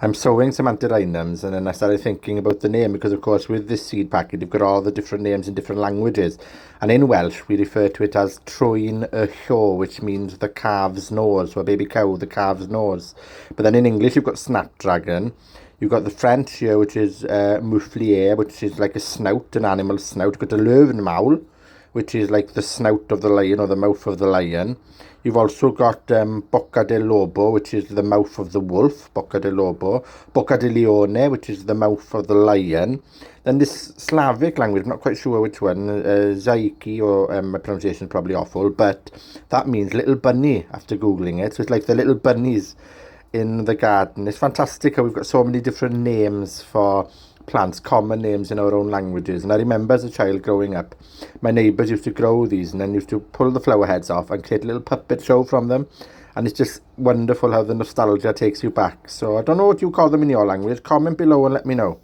I'm sowing some antirrhinums, and then I started thinking about the name because, of course, with this seed packet, you've got all the different names in different languages. And in Welsh, we refer to it as Trwyn y Llo, which means the calf's nose, so a baby cow, the calf's nose. But then in English, you've got snapdragon. You've got the French here, which is mouflier, which is like a snout, an animal snout. You've got the Löwenmaul, which is like the snout of the lion or the mouth of the lion. You've also got Boca del Lobo, which is the mouth of the wolf, Boca del Lobo. Boca de Leone, which is the mouth of the lion. Then this Slavic language, I'm not quite sure which one, Zaiki, or my pronunciation is probably awful, but that means little bunny after Googling it. So it's like the little bunnies in the garden. It's fantastic how we've got so many different names for plants, common names in our own languages. And I remember as a child growing up, my neighbours used to grow these and then used to pull the flower heads off and create a little puppet show from them. And it's just wonderful how the nostalgia takes you back. So I don't know what you call them in your language. Comment below and let me know.